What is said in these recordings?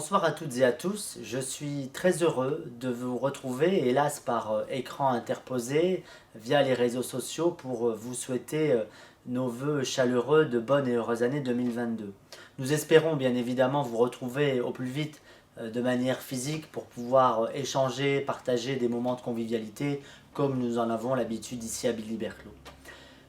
Bonsoir à toutes et à tous, je suis très heureux de vous retrouver, hélas par écran interposé, via les réseaux sociaux pour vous souhaiter nos vœux chaleureux de bonne et heureuse année 2022. Nous espérons bien évidemment vous retrouver au plus vite de manière physique pour pouvoir échanger, partager des moments de convivialité comme nous en avons l'habitude ici à Billy Berclos.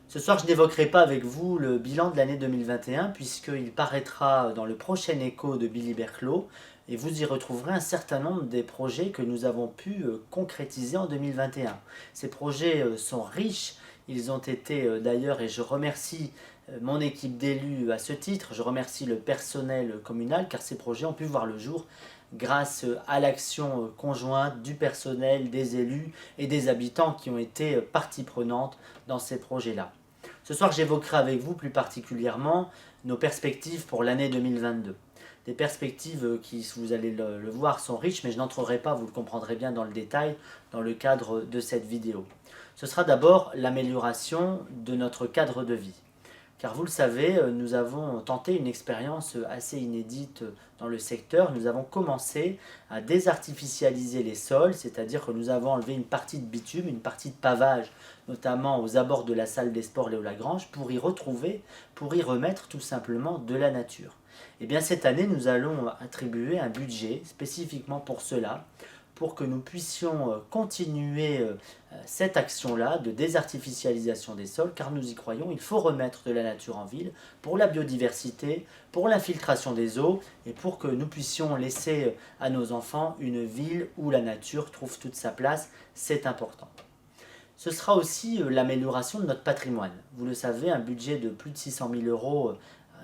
Ce soir, je n'évoquerai pas avec vous le bilan de l'année 2021 puisqu'il paraîtra dans le prochain écho de Billy Berclos et vous y retrouverez un certain nombre des projets que nous avons pu concrétiser en 2021. Ces projets sont riches, ils ont été d'ailleurs, et je remercie mon équipe d'élus à ce titre, je remercie le personnel communal car ces projets ont pu voir le jour grâce à l'action conjointe du personnel, des élus et des habitants qui ont été partie prenante dans ces projets-là. Ce soir, j'évoquerai avec vous plus particulièrement nos perspectives pour l'année 2022. Des perspectives qui, vous allez le voir, sont riches, mais je n'entrerai pas, vous le comprendrez bien dans le détail, dans le cadre de cette vidéo. Ce sera d'abord l'amélioration de notre cadre de vie. Car vous le savez, nous avons tenté une expérience assez inédite dans le secteur. Nous avons commencé à désartificialiser les sols, c'est-à-dire que nous avons enlevé une partie de bitume, une partie de pavage, notamment aux abords de la salle des sports Léo Lagrange, pour y retrouver, pour y remettre tout simplement de la nature. Et bien cette année, nous allons attribuer un budget spécifiquement pour cela, pour que nous puissions continuer cette action-là de désartificialisation des sols, car nous y croyons, il faut remettre de la nature en ville pour la biodiversité, pour l'infiltration des eaux et pour que nous puissions laisser à nos enfants une ville où la nature trouve toute sa place, c'est important. Ce sera aussi l'amélioration de notre patrimoine. Vous le savez, un budget de plus de 600 000 euros,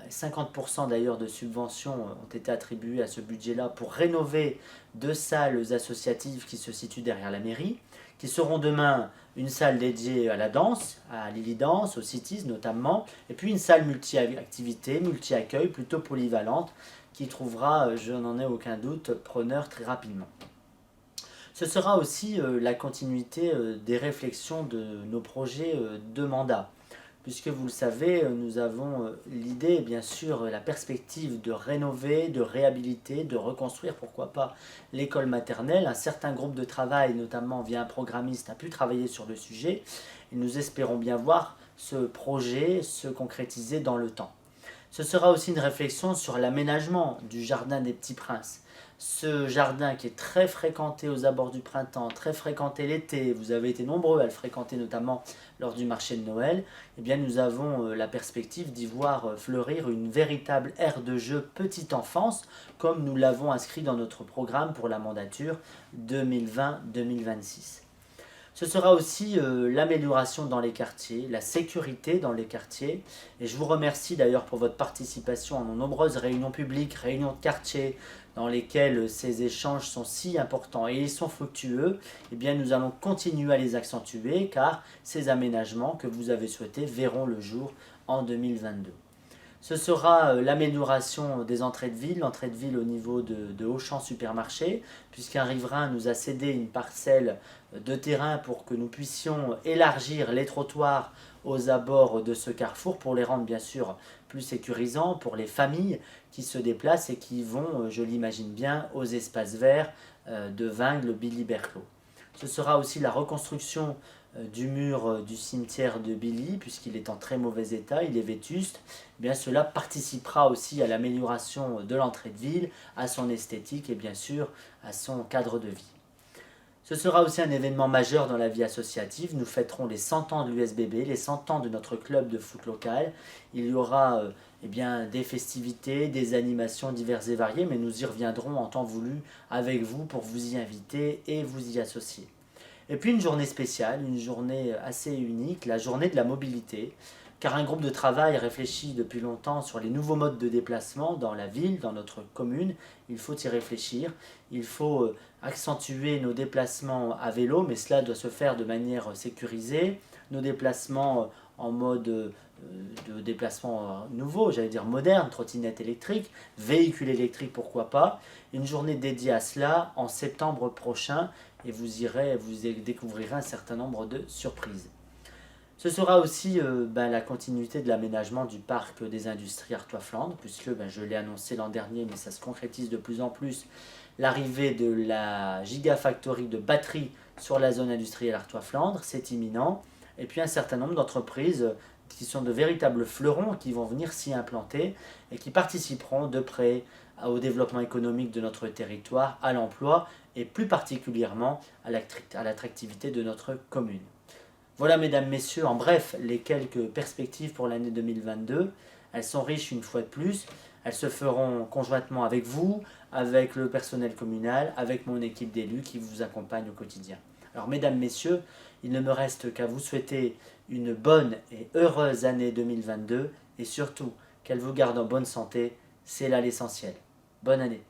50% d'ailleurs de subventions ont été attribuées à ce budget-là pour rénover deux salles associatives qui se situent derrière la mairie, qui seront demain une salle dédiée à la danse, à Lily Dance, aux Cities notamment, et puis une salle multi-activité, multi-accueil, plutôt polyvalente, qui trouvera, je n'en ai aucun doute, preneur très rapidement. Ce sera aussi la continuité des réflexions de nos projets de mandat. Puisque vous le savez, nous avons l'idée, bien sûr, la perspective de rénover, de réhabiliter, de reconstruire, pourquoi pas, l'école maternelle. Un certain groupe de travail, notamment via un programmiste, a pu travailler sur le sujet. Et nous espérons bien voir ce projet se concrétiser dans le temps. Ce sera aussi une réflexion sur l'aménagement du jardin des Petits Princes. Ce jardin qui est très fréquenté aux abords du printemps, très fréquenté l'été, vous avez été nombreux à le fréquenter notamment lors du marché de Noël, eh bien nous avons la perspective d'y voir fleurir une véritable aire de jeu petite enfance, comme nous l'avons inscrit dans notre programme pour la mandature 2020-2026. Ce sera aussi l'amélioration dans les quartiers, la sécurité dans les quartiers. Et je vous remercie d'ailleurs pour votre participation à nos nombreuses réunions publiques, réunions de quartier, dans lesquelles ces échanges sont si importants et ils sont fructueux. Eh bien, nous allons continuer à les accentuer car ces aménagements que vous avez souhaités verront le jour en 2022. Ce sera l'amélioration des entrées de ville, l'entrée de ville au niveau de Auchan Supermarché, puisqu'un riverain nous a cédé une parcelle de terrain pour que nous puissions élargir les trottoirs aux abords de ce carrefour pour les rendre bien sûr plus sécurisants pour les familles qui se déplacent et qui vont, je l'imagine bien, aux espaces verts de Vingles, Billy Berclos. Ce sera aussi la reconstruction du mur du cimetière de Billy, puisqu'il est en très mauvais état, il est vétuste. Eh bien, cela participera aussi à l'amélioration de l'entrée de ville, à son esthétique et bien sûr à son cadre de vie. Ce sera aussi un événement majeur dans la vie associative. Nous fêterons les 100 ans de l'USBB, les 100 ans de notre club de foot local. Il y aura eh bien, des festivités, des animations diverses et variées, mais nous y reviendrons en temps voulu avec vous pour vous y inviter et vous y associer. Et puis une journée spéciale, une journée assez unique, la journée de la mobilité, car un groupe de travail réfléchit depuis longtemps sur les nouveaux modes de déplacement dans la ville, dans notre commune. Il faut y réfléchir, il faut accentuer nos déplacements à vélo, mais cela doit se faire de manière sécurisée. Nos déplacements en mode de déplacement nouveau, j'allais dire moderne, trottinette électrique, véhicule électrique, pourquoi pas. Une journée dédiée à cela en septembre prochain et vous découvrirez un certain nombre de surprises. Ce sera aussi la continuité de l'aménagement du parc des industries Artois-Flandre, puisque je l'ai annoncé l'an dernier, mais ça se concrétise de plus en plus, l'arrivée de la Gigafactory de batteries sur la zone industrielle Artois-Flandre, c'est imminent. Et puis un certain nombre d'entreprises qui sont de véritables fleurons qui vont venir s'y implanter et qui participeront de près au développement économique de notre territoire, à l'emploi et plus particulièrement à l'attractivité de notre commune. Voilà, mesdames, messieurs, en bref, les quelques perspectives pour l'année 2022. Elles sont riches une fois de plus. Elles se feront conjointement avec vous, avec le personnel communal, avec mon équipe d'élus qui vous accompagne au quotidien. Alors, mesdames, messieurs, il ne me reste qu'à vous souhaiter une bonne et heureuse année 2022 et surtout qu'elle vous garde en bonne santé. C'est là l'essentiel. Bonne année.